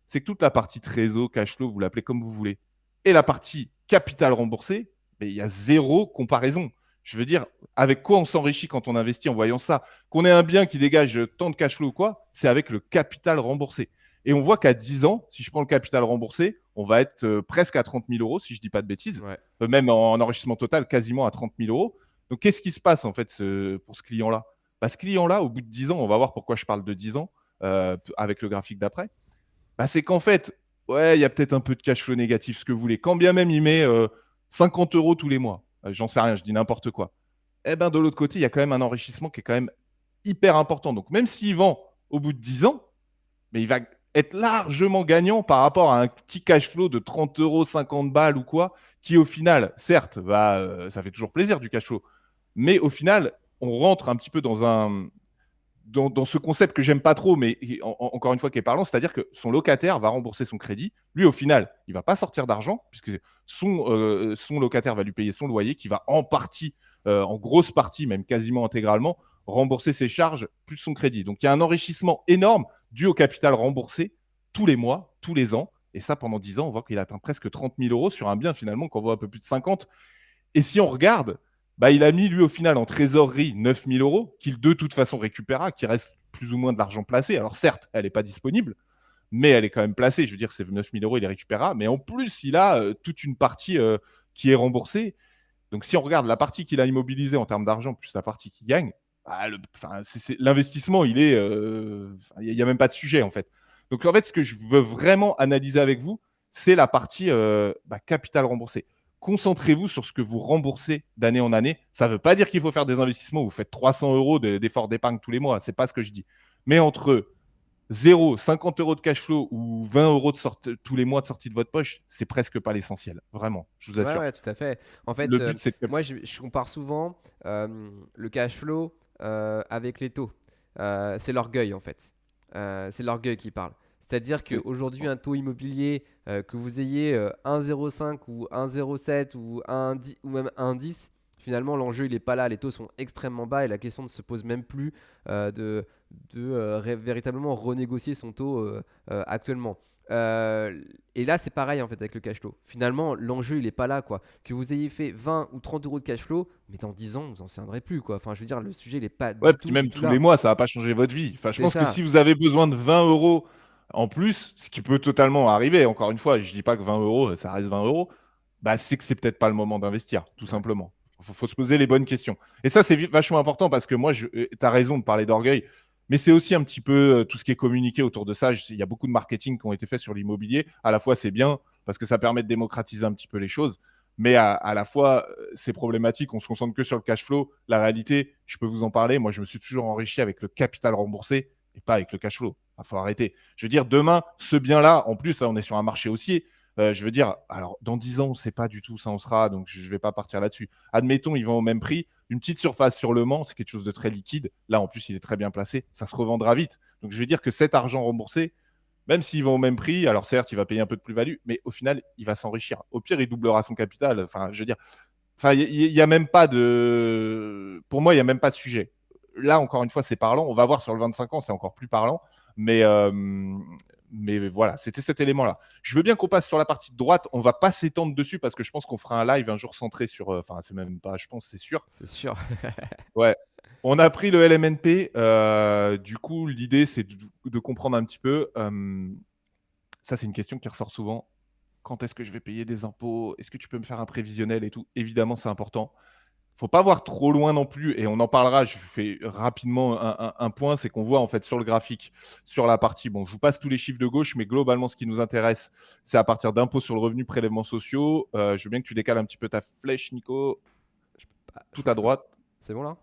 C'est que toute la partie trésor, cash flow, vous l'appelez comme vous voulez, et la partie capital remboursé, il y a zéro comparaison. Je veux dire, avec quoi on s'enrichit quand on investit en voyant ça? Qu'on ait un bien qui dégage tant de cash flow ou quoi, c'est avec le capital remboursé. Et on voit qu'à 10 ans, si je prends le capital remboursé, on va être presque à 30 000 euros, si je ne dis pas de bêtises. Ouais. Même en enrichissement total, quasiment à 30 000 euros. Donc, qu'est-ce qui se passe en fait pour ce client-là? Ce client-là, au bout de 10 ans, on va voir pourquoi je parle de 10 ans avec le graphique d'après. C'est qu'en fait, ouais, il y a peut-être un peu de cash flow négatif, ce que vous voulez. Quand bien même il met 50 euros tous les mois, j'en sais rien, je dis n'importe quoi. Eh ben, de l'autre côté, il y a quand même un enrichissement qui est quand même hyper important. Donc, même s'il vend au bout de 10 ans, mais il va être largement gagnant par rapport à un petit cash flow de 30 euros, 50 balles ou quoi, qui au final, certes, ça fait toujours plaisir du cash flow, Mais au final, on rentre un petit peu dans ce concept que j'aime pas trop, mais encore une fois qui est parlant, c'est-à-dire que son locataire va rembourser son crédit. Lui, au final, il va pas sortir d'argent puisque son locataire va lui payer son loyer, qui va en partie, en grosse partie, même quasiment intégralement, rembourser ses charges plus son crédit. Donc il y a un enrichissement énorme dû au capital remboursé tous les mois, tous les ans. Et ça, pendant 10 ans, on voit qu'il atteint presque 30 000 euros sur un bien finalement qu'on voit un peu plus de 50. Et si on regarde, bah, il a mis, lui, au final, en trésorerie 9 000 euros, qu'il de toute façon récupérera, qui reste plus ou moins de l'argent placé. Alors certes, elle n'est pas disponible, mais elle est quand même placée. Je veux dire, ces 9 000 euros, il les récupérera. Mais en plus, il a toute une partie qui est remboursée. Donc si on regarde la partie qu'il a immobilisée en termes d'argent, plus la partie qu'il gagne, bah, l'investissement, il n'y a même pas de sujet, en fait. Donc en fait, ce que je veux vraiment analyser avec vous, c'est la partie capital remboursé. Concentrez-vous sur ce que vous remboursez d'année en année. Ça ne veut pas dire qu'il faut faire des investissements où vous faites 300 euros d'efforts d'épargne tous les mois. Ce n'est pas ce que je dis. Mais entre 0, 50 euros de cash flow ou 20 euros tous les mois de sortie de votre poche, c'est presque pas l'essentiel. Vraiment, je vous Ouais, assure. ouais, tout à fait. En fait, Le but, c'est que. moi, je compare souvent le cash flow avec les taux. C'est l'orgueil, en fait. C'est l'orgueil qui parle. C'est-à-dire qu'aujourd'hui, un taux immobilier, que vous ayez 1,05 ou 1,07 ou 1,10 ou même 1,10, finalement, l'enjeu, il n'est pas là. Les taux sont extrêmement bas et la question ne se pose même plus de véritablement renégocier son taux actuellement. Et là, c'est pareil en fait avec le cash flow. Finalement, l'enjeu, il est pas là quoi. Que vous ayez fait 20 ou 30 euros de cash flow, mais dans 10 ans, vous en tiendrez plus quoi. Enfin, je veux dire, le sujet, il est pas Ouais, du puis tout, du même tout tous les là. mois, ça va pas changer votre vie. Enfin, je C'est pense que ça. si vous avez besoin de 20 euros en plus, ce qui peut totalement arriver, encore une fois, je dis pas que 20 euros, ça reste 20 euros, bah, c'est que c'est peut-être pas le moment d'investir, tout Ouais. simplement. Faut se poser les bonnes questions. Et ça, c'est vachement important parce que moi, tu as raison de parler d'orgueil, mais c'est aussi un petit peu tout ce qui est communiqué autour de ça. Il y a beaucoup de marketing qui ont été faits sur l'immobilier. À la fois, c'est bien parce que ça permet de démocratiser un petit peu les choses, mais à la fois, c'est problématique. On se concentre que sur le cash flow. La réalité, je peux vous en parler. Moi, je me suis toujours enrichi avec le capital remboursé et pas avec le cash flow. Il faut arrêter. Je veux dire, demain, ce bien-là, en plus, là, on est sur un marché haussier. Je veux dire, alors, dans 10 ans, on ne sait pas du tout où ça en sera, donc je ne vais pas partir là-dessus. Admettons, ils vont au même prix. Une petite surface sur le Mans, c'est quelque chose de très liquide. Là, en plus, il est très bien placé. Ça se revendra vite. Donc, je veux dire que cet argent remboursé, même s'ils vont au même prix, alors certes, il va payer un peu de plus-value, mais au final, il va s'enrichir. Au pire, il doublera son capital. Enfin, je veux dire, enfin, il y a même pas de. Pour moi, il n'y a même pas de sujet. Là, encore une fois, c'est parlant. On va voir sur le 25 ans, c'est encore plus parlant. Mais voilà, c'était cet élément-là. Je veux bien qu'on passe sur la partie de droite. On va pas s'étendre dessus parce que je pense qu'on fera un live un jour centré sur. Enfin, c'est même pas, je pense, c'est sûr. C'est sûr. Ouais. On a pris le LMNP. Du coup, l'idée, c'est de comprendre un petit peu. Ça, c'est une question qui ressort souvent. Quand est-ce que je vais payer des impôts? Est-ce que tu peux me faire un prévisionnel et tout? Évidemment, c'est important. Faut pas voir trop loin non plus, et on en parlera. Je fais rapidement un point, c'est qu'on voit en fait sur le graphique, sur la partie, bon, je vous passe tous les chiffres de gauche, mais globalement, ce qui nous intéresse, c'est à partir d'impôts sur le revenu, prélèvements sociaux. Je veux bien que tu décales un petit peu ta flèche, Nico, Je peux pas- je tout crois à que je peux pas. droite. C'est bon là?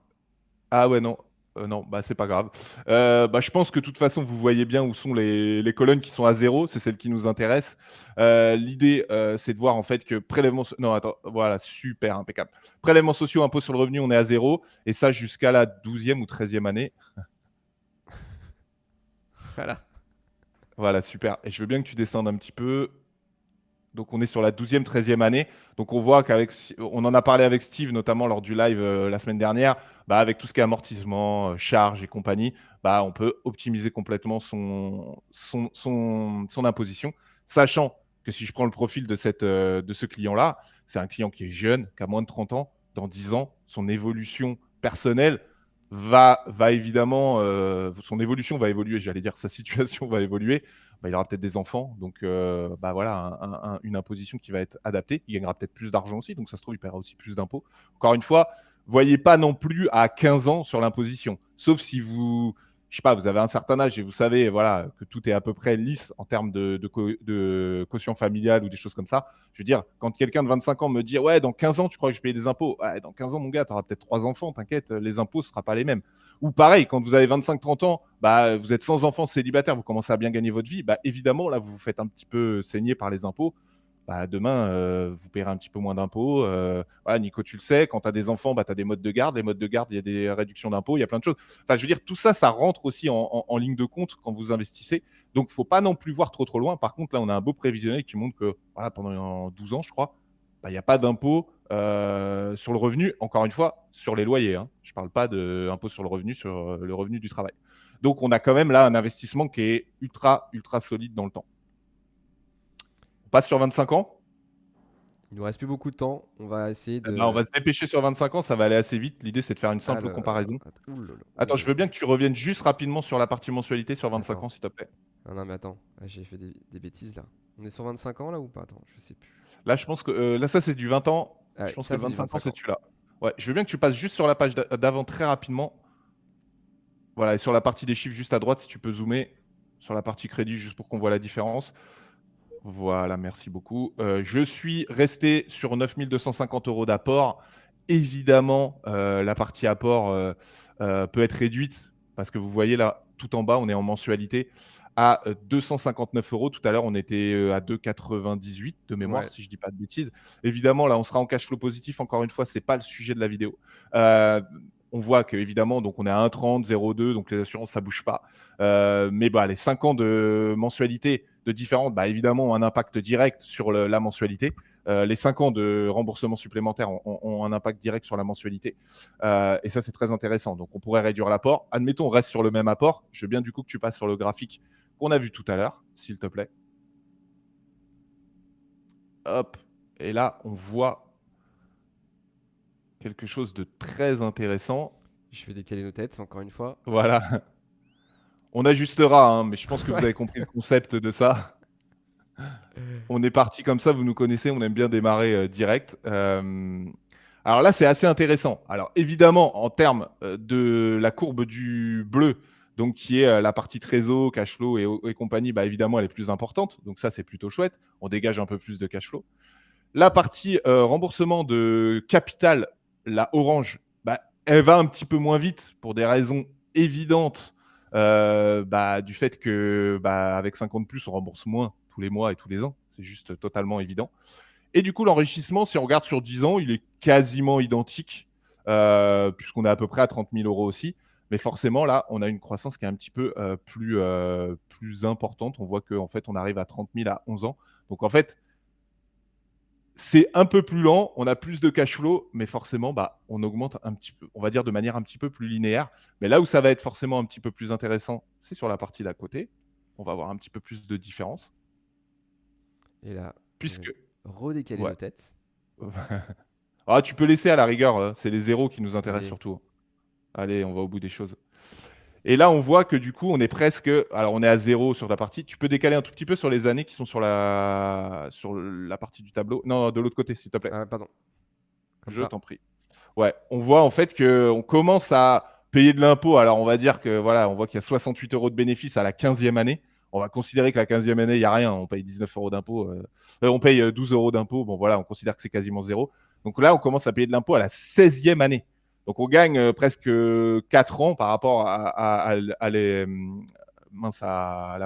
Ah ouais, non. Non, bah c'est pas grave. Je pense que de toute façon, vous voyez bien où sont les colonnes qui sont à zéro, c'est celles qui nous intéressent. L'idée, c'est de voir en fait que Non, attends, voilà, super, impeccable. Prélèvements sociaux, impôts sur le revenu, on est à zéro, et ça jusqu'à la 12e ou 13e année. Voilà. Voilà, super. Et je veux bien que tu descendes un petit peu. Donc on est sur la 12e, 13e année. Donc on voit on en a parlé avec Steve, notamment lors du live la semaine dernière, avec tout ce qui est amortissement, charges et compagnie, on peut optimiser complètement son imposition, sachant que si je prends le profil de ce client-là, c'est un client qui est jeune, qui a moins de 30 ans. Dans 10 ans, son évolution personnelle va évidemment, son évolution va évoluer, j'allais dire sa situation va évoluer. Il aura peut-être des enfants, donc voilà, une imposition qui va être adaptée. Il gagnera peut-être plus d'argent aussi, donc ça se trouve, il paiera aussi plus d'impôts. Encore une fois, voyez pas non plus à 15 ans sur l'imposition, sauf si vous, je sais pas, vous avez un certain âge et vous savez voilà, que tout est à peu près lisse en termes de quotient familial ou des choses comme ça. Je veux dire, quand quelqu'un de 25 ans me dit « Ouais, dans 15 ans, tu crois que je paye des impôts ?» Ouais, dans 15 ans, mon gars, tu auras peut-être 3 enfants, t'inquiète, les impôts, ce ne sera pas les mêmes. Ou pareil, quand vous avez 25-30 ans, vous êtes sans enfants, célibataire, vous commencez à bien gagner votre vie, évidemment, là, vous vous faites un petit peu saigner par les impôts. bah, demain, vous payerez un petit peu moins d'impôts. Voilà, Nico, tu le sais, quand tu as des enfants, bah, tu as des modes de garde. Les modes de garde, il y a des réductions d'impôts, il y a plein de choses. Enfin, je veux dire, tout ça, ça rentre aussi en ligne de compte quand vous investissez. Donc, il ne faut pas non plus voir trop loin. Par contre, là, on a un beau prévisionnel qui montre que voilà, pendant 12 ans, je crois, bah, il n'y a pas d'impôt sur le revenu, encore une fois, sur les loyers. Hein. Je ne parle pas d'impôt sur le revenu, sur le revenu du travail. Donc, on a quand même là un investissement qui est ultra solide dans le temps. On passe sur 25 ans. Il nous reste plus beaucoup de temps. On va essayer Eh ben, on de. va se dépêcher sur 25 ans, ça va aller assez vite. L'idée, c'est de faire une simple Alors, comparaison. ouh là là, ouh Attends, là je là. veux bien que tu reviennes juste rapidement sur la partie mensualité sur 25 Attends. ans, s'il te plaît. Ah non, mais attends. Ah, j'ai fait des bêtises là. On est sur 25 ans là ou pas? Attends, je sais plus. Là, je pense que là, ça, c'est du 20 ans. Ah Je ouais, pense que ça le c'est du 25 ans, 25 c'est ans. celui-là. Ouais, je veux bien que tu passes juste sur la page d'avant très rapidement. Voilà, et sur la partie des chiffres juste à droite, si tu peux zoomer sur la partie crédit, juste pour qu'on voit la différence. Voilà, merci beaucoup. Je suis resté sur 9 250 € d'apport. Évidemment, la partie apport peut être réduite parce que vous voyez là, tout en bas, on est en mensualité à 259 €. Tout à l'heure, on était à 2,98 de mémoire, Ouais. si je ne dis pas de bêtises. Évidemment, là, on sera en cash flow positif. Encore une fois, ce n'est pas le sujet de la vidéo. Euh, on voit qu'évidemment, donc on est à 1,30, 0,2, donc les assurances, ça ne bouge pas. Mais bah, les 5 ans de mensualité de différentes, bah, évidemment, ont un impact direct sur la mensualité. Les 5 ans de remboursement supplémentaire ont un impact direct sur la mensualité. Et ça, c'est très intéressant. Donc, on pourrait réduire l'apport. Admettons, on reste sur le même apport. Je veux bien du coup que tu passes sur le graphique qu'on a vu tout à l'heure, s'il te plaît. Hop. Et là, on voit quelque chose de très intéressant. Je vais décaler nos têtes encore une fois. Voilà. On ajustera, hein, mais je pense que vous Ouais. avez compris le concept de ça. On est parti comme ça, vous nous connaissez, on aime bien démarrer direct. Alors là, c'est assez intéressant. Alors évidemment, en termes de la courbe du bleu, donc qui est la partie trésor, cash flow et compagnie, bah, évidemment, elle est plus importante. Donc ça, c'est plutôt chouette. On dégage un peu plus de cash flow. La partie remboursement de capital, la orange, bah, elle va un petit peu moins vite pour des raisons évidentes bah, du fait que bah, avec 50 plus, on rembourse moins tous les mois et tous les ans. C'est juste totalement évident. Et du coup, l'enrichissement, si on regarde sur 10 ans, il est quasiment identique, puisqu'on est à peu près à 30 000 € aussi. Mais forcément, là, on a une croissance qui est un petit peu plus importante. On voit qu'en fait, on arrive à 30 000 à 11 ans. Donc, en fait, c'est un peu plus lent, on a plus de cash flow, mais forcément, bah, on augmente un petit peu, on va dire de manière un petit peu plus linéaire. Mais là où ça va être forcément un petit peu plus intéressant, c'est sur la partie d'à côté. On va avoir un petit peu plus de différence. Et là, je vais Puisque, redécaler ouais. nos têtes. Ah, tu peux laisser à la rigueur, c'est les zéros qui nous intéressent Allez. surtout. Allez, on va au bout des choses. Et là, on voit que du coup, on est presque. Alors, on est à zéro sur la partie. Tu peux décaler un tout petit peu sur les années qui sont sur la partie du tableau. Non, de l'autre côté, s'il te plaît. Ah, pardon. Comme Je ça. t'en prie. Ouais, on voit en fait qu'on commence à payer de l'impôt. Alors, on va dire que voilà, on voit qu'il y a 68 € de bénéfices à la 15e année. On va considérer que la 15e année, il n'y a rien. On paye 19 € d'impôt. On paye 12 € d'impôt. Bon, voilà, on considère que c'est quasiment zéro. Donc là, on commence à payer de l'impôt à la 16e année. Donc, on gagne presque 4 ans par rapport à la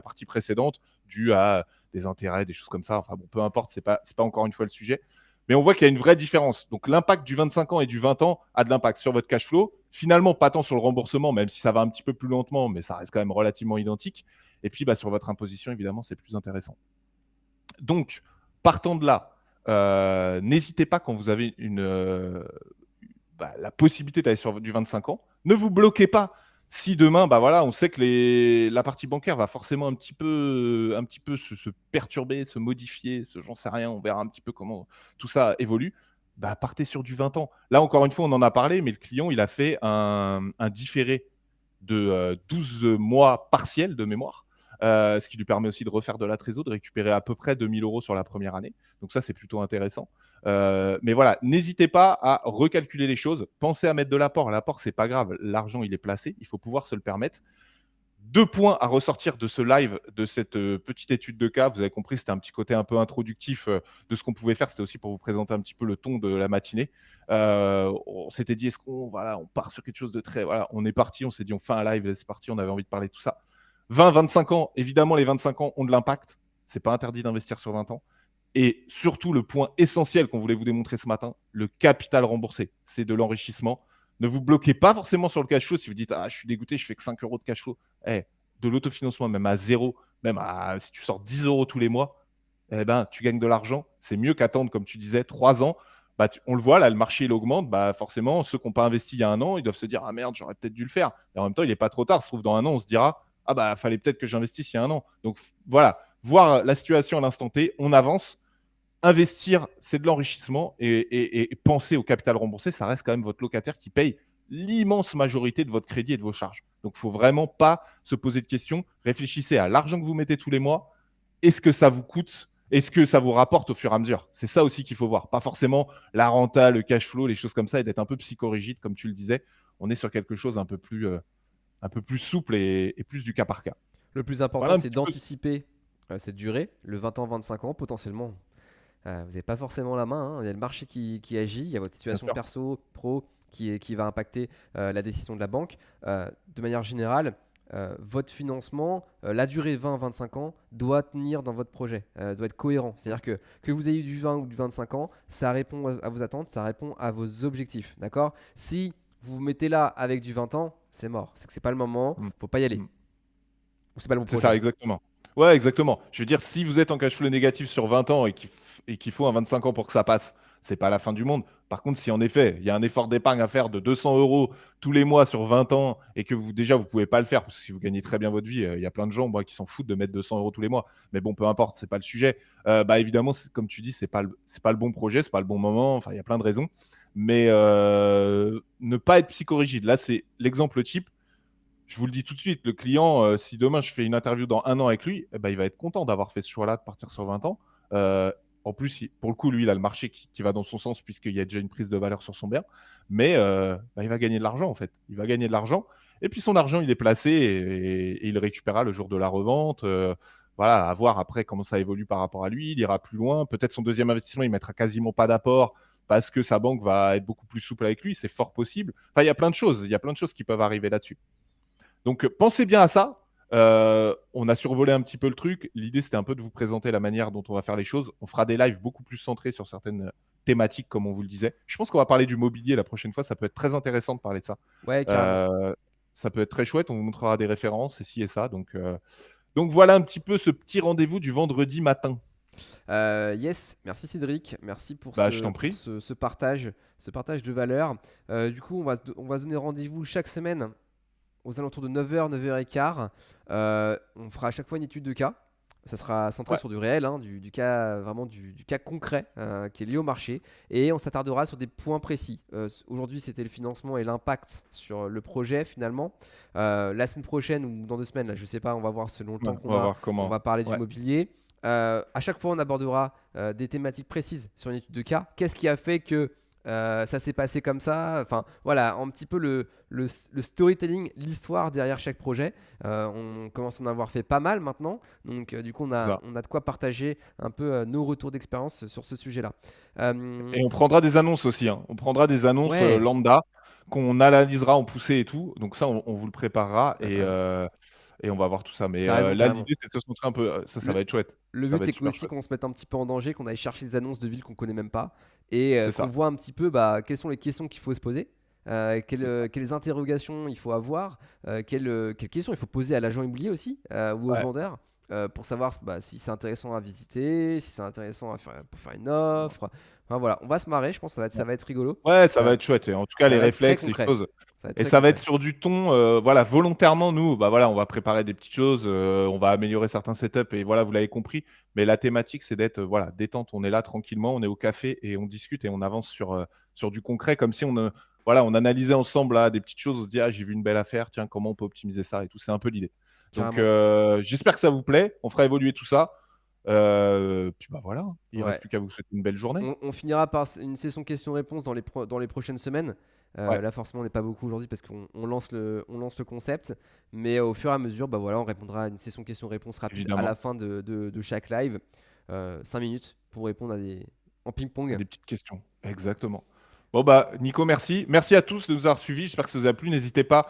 partie précédente, due à des intérêts, des choses comme ça. Enfin, bon, peu importe, c'est pas encore une fois le sujet. Mais on voit qu'il y a une vraie différence. Donc l'impact du 25 ans et du 20 ans a de l'impact sur votre cash flow. Finalement, pas tant sur le remboursement, même si ça va un petit peu plus lentement, mais ça reste quand même relativement identique. Et puis bah, sur votre imposition, évidemment, c'est plus intéressant. Donc, partant de là, n'hésitez pas quand vous avez la possibilité d'aller sur du 25 ans. Ne vous bloquez pas. Si demain, bah voilà, on sait que la partie bancaire va forcément un petit peu se perturber, se modifier, j'en sais rien, on verra un petit peu comment tout ça évolue. Bah, partez sur du 20 ans. Là, encore une fois, on en a parlé, mais le client, il a fait un différé de 12 mois partiels de mémoire, ce qui lui permet aussi de refaire de la trésor, de récupérer à peu près 2 000 € sur la première année. Donc ça, c'est plutôt intéressant. Mais voilà, n'hésitez pas à recalculer les choses. Pensez à mettre de l'apport. L'apport, c'est pas grave. L'argent, il est placé. Il faut pouvoir se le permettre. 2 points à ressortir de ce live, de cette petite étude de cas. Vous avez compris, c'était un petit côté un peu introductif de ce qu'on pouvait faire. C'était aussi pour vous présenter un petit peu le ton de la matinée. On s'était dit, est-ce qu'on on part sur quelque chose de très... Voilà, on est parti, on s'est dit, on fait un live, c'est parti, on avait envie de parler de tout ça. 20, 25 ans, évidemment, les 25 ans ont de l'impact. C'est pas interdit d'investir sur 20 ans. Et surtout, le point essentiel qu'on voulait vous démontrer ce matin, le capital remboursé, c'est de l'enrichissement. Ne vous bloquez pas forcément sur le cash flow. Si vous dites, ah, je suis dégoûté, je fais que 5 euros de cash flow. De l'autofinancement, même à zéro, si tu sors 10 euros tous les mois, tu gagnes de l'argent. C'est mieux qu'attendre, comme tu disais, 3 ans. On le voit, là, le marché, il augmente. Forcément, ceux qui n'ont pas investi il y a un an, ils doivent se dire, ah merde, j'aurais peut-être dû le faire. Et en même temps, il n'est pas trop tard. Se trouve, dans un an, on se dira, ah fallait peut-être que j'investisse il y a un an. Donc voilà, voir la situation à l'instant T, on avance. Investir, c'est de l'enrichissement et penser au capital remboursé, ça reste quand même votre locataire qui paye l'immense majorité de votre crédit et de vos charges. Donc, il ne faut vraiment pas se poser de questions. Réfléchissez à l'argent que vous mettez tous les mois. Est-ce que ça vous coûte? Est-ce que ça vous rapporte au fur et à mesure? C'est ça aussi qu'il faut voir. Pas forcément la renta, le cash flow, les choses comme ça, et d'être un peu psychorigide, comme tu le disais. On est sur quelque chose un peu plus souple et plus du cas par cas. Le plus important, Voilà un c'est petit peu. d'anticiper cette durée, le 20 ans, 25 ans, potentiellement. Vous n'avez pas forcément la main, hein. Il y a le marché qui agit, il y a votre Bien situation sûr. perso, pro qui va impacter la décision de la banque. De manière générale, votre financement, la durée 20-25 ans, doit tenir dans votre projet, doit être cohérent. C'est-à-dire que vous ayez du 20 ou du 25 ans, ça répond à vos attentes, ça répond à vos objectifs. D'accord? Si vous vous mettez là avec du 20 ans, c'est mort. C'est que c'est pas le moment, Mm. faut pas y aller. Mm. Ou c'est pas le bon C'est projet. ça, exactement. Ouais, exactement. Je veux dire, si vous êtes en cash flow négatif sur 20 ans et qu'il faut un 25 ans pour que ça passe, c'est pas la fin du monde. Par contre, si en effet, il y a un effort d'épargne à faire de 200 euros tous les mois sur 20 ans et que vous pouvez pas le faire parce que si vous gagnez très bien votre vie, il y a plein de gens qui s'en foutent de mettre 200 euros tous les mois. Mais bon, peu importe, c'est pas le sujet. Évidemment, comme tu dis, c'est pas le bon projet, c'est pas le bon moment. Enfin, il y a plein de raisons. Mais ne pas être psychorigide. Là, c'est l'exemple type. Je vous le dis tout de suite, le client, si demain je fais une interview dans un an avec lui, il va être content d'avoir fait ce choix-là, de partir sur 20 ans. En plus, pour le coup, lui, il a le marché qui va dans son sens puisqu'il y a déjà une prise de valeur sur son bien. Mais il va gagner de l'argent, en fait. Il va gagner de l'argent. Et puis son argent, il est placé et il le récupérera le jour de la revente. Voilà, à voir après comment ça évolue par rapport à lui. Il ira plus loin. Peut-être son deuxième investissement, il mettra quasiment pas d'apport parce que sa banque va être beaucoup plus souple avec lui. C'est fort possible. Enfin, il y a plein de choses. Il y a plein de choses qui peuvent arriver là-dessus. Donc, pensez bien à ça. On a survolé un petit peu le truc. L'idée, c'était un peu de vous présenter la manière dont on va faire les choses. On fera des lives beaucoup plus centrés sur certaines thématiques, comme on vous le disait. Je pense qu'on va parler du mobilier la prochaine fois. Ça peut être très intéressant de parler de ça. Ouais, carrément. Ça peut être très chouette. On vous montrera des références, et ci et ça. Donc voilà un petit peu ce petit rendez-vous du vendredi matin. Yes, merci Cédric, merci pour Je t'en prie. ce partage de valeurs. Du coup, on va se donner rendez-vous chaque semaine aux alentours de 9h, 9h15. On fera à chaque fois une étude de cas. Ça sera centré Ouais, sur du réel, hein, du cas vraiment du cas concret qui est lié au marché. Et on s'attardera sur des points précis. Aujourd'hui, c'était le financement et l'impact sur le projet finalement. La semaine prochaine ou dans 2 semaines, là, je sais pas, on va voir selon le temps on qu'on va a. voir On comment. va parler du Ouais, mobilier. À chaque fois, on abordera des thématiques précises sur une étude de cas. Qu'est-ce qui a fait que ça s'est passé comme ça? Enfin, voilà, un petit peu le storytelling, l'histoire derrière chaque projet. On commence à en avoir fait pas mal maintenant. Donc, du coup, on c'est a, ça. on a de quoi partager un peu nos retours d'expérience sur ce sujet-là. Et on prendra des annonces aussi, hein. On prendra des annonces Ouais, lambda qu'on analysera en poussée et tout. Donc ça, on vous le préparera ah, t'as raison. et on va voir tout ça. Mais T'as raison, là, carrément. l'idée, c'est de se montrer un peu. Ça va Le, être chouette. le Ça but, va c'est être super aussi chouette. qu'on se mette un petit peu en danger, qu'on aille chercher des annonces de villes qu'on connaît même pas et C'est qu'on ça. voit un petit peu quelles sont les questions qu'il faut se poser, C'est ça. quelles interrogations il faut avoir, quelles questions il faut poser à l'agent immobilier aussi ou au Ouais. vendeur pour savoir si c'est intéressant à visiter, si c'est intéressant pour faire une offre. Enfin voilà, on va se marrer, je pense que ça va être rigolo. Ouais, ça Ça, va être chouette. Et en tout cas, ça les va être très réflexes, les concret. choses. Ça va être Et très ça va être concret. sur du ton, voilà, volontairement, nous, voilà, on va préparer des petites choses, on va améliorer certains setups, et voilà, vous l'avez compris. Mais la thématique, c'est d'être, voilà, détente. On est là tranquillement, on est au café et on discute et on avance sur du concret, comme si voilà, on analysait ensemble là, des petites choses, on se dit, ah, j'ai vu une belle affaire, tiens, comment on peut optimiser ça et tout. C'est un peu l'idée. Donc, Carrément. j'espère que ça vous plaît. On fera évoluer tout ça. Puis bah voilà, il reste Ouais. plus qu'à vous souhaiter une belle journée. On finira par une session questions-réponses dans les prochaines semaines. Ouais, Là, forcément, on n'est pas beaucoup aujourd'hui parce qu'on lance le concept. Mais au fur et à mesure, voilà, on répondra à une session questions-réponses rapide à la évidemment. fin de chaque live. 5 minutes pour répondre en ping-pong. Des petites questions. Exactement. Bon, Nico, merci. Merci à tous de nous avoir suivis. J'espère que ça vous a plu. N'hésitez pas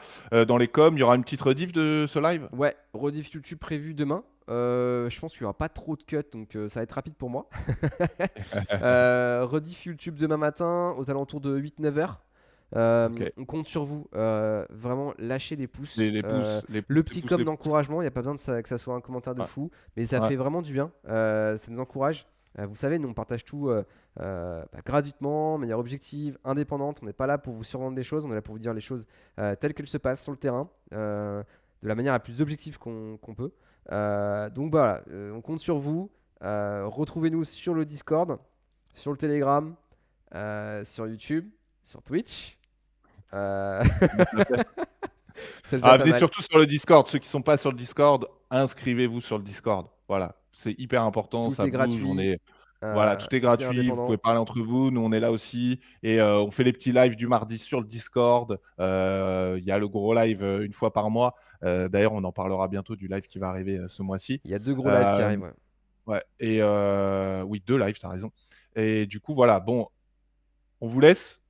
dans les coms. Il y aura une petite rediff de ce live. Ouais, rediff YouTube prévu demain. Je pense qu'il n'y aura pas trop de cuts, donc ça va être rapide pour moi. Rediff YouTube demain matin aux alentours de 8-9 heures. Ok. On compte sur vous. Vraiment, lâchez les pouces. Les pouces, les pouces, Le les petit pouces, com les pouces. d'encouragement, il n'y a pas besoin que ça soit un commentaire de Ouais. fou, mais ça Ouais. fait vraiment du bien. Ça nous encourage. Vous savez, nous on partage tout gratuitement, de manière objective, indépendante. On n'est pas là pour vous survendre des choses, on est là pour vous dire les choses telles qu'elles se passent sur le terrain, de la manière la plus objective qu'on peut. Donc voilà, on compte sur vous. Retrouvez-nous sur le Discord, sur le Telegram, sur YouTube, sur Twitch. Euh, c'est déjà pas Mais mal. surtout sur le Discord. Ceux qui sont pas sur le Discord, inscrivez-vous sur le Discord. Voilà, c'est hyper important, Tout ça est bouge. gratuit, Voilà, tout est tout est gratuit. Vous pouvez indépendant. parler entre vous. Nous, on est là aussi et on fait les petits lives du mardi sur le Discord. Il y a le gros live une fois par mois. D'ailleurs, on en parlera bientôt du live qui va arriver ce mois-ci. Il y a 2 gros lives qui Euh, arrivent. Ouais. ouais, et oui, 2 lives, t'as raison. Et du coup, voilà. Bon, on vous laisse.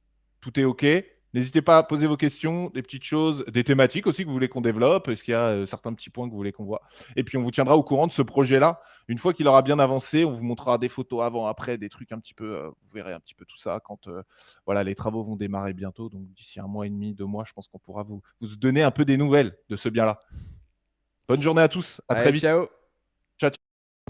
Tout est OK. N'hésitez pas à poser vos questions, des petites choses, des thématiques aussi que vous voulez qu'on développe. Est-ce qu'il y a certains petits points que vous voulez qu'on voit? Et puis, on vous tiendra au courant de ce projet-là. Une fois qu'il aura bien avancé, on vous montrera des photos avant, après, des trucs un petit peu. Vous verrez un petit peu tout ça quand voilà, les travaux vont démarrer bientôt. Donc, d'ici 1 mois et demi, 2 mois, je pense qu'on pourra vous donner un peu des nouvelles de ce bien-là. Bonne journée à tous. À très Allez, vite. ciao! Ciao.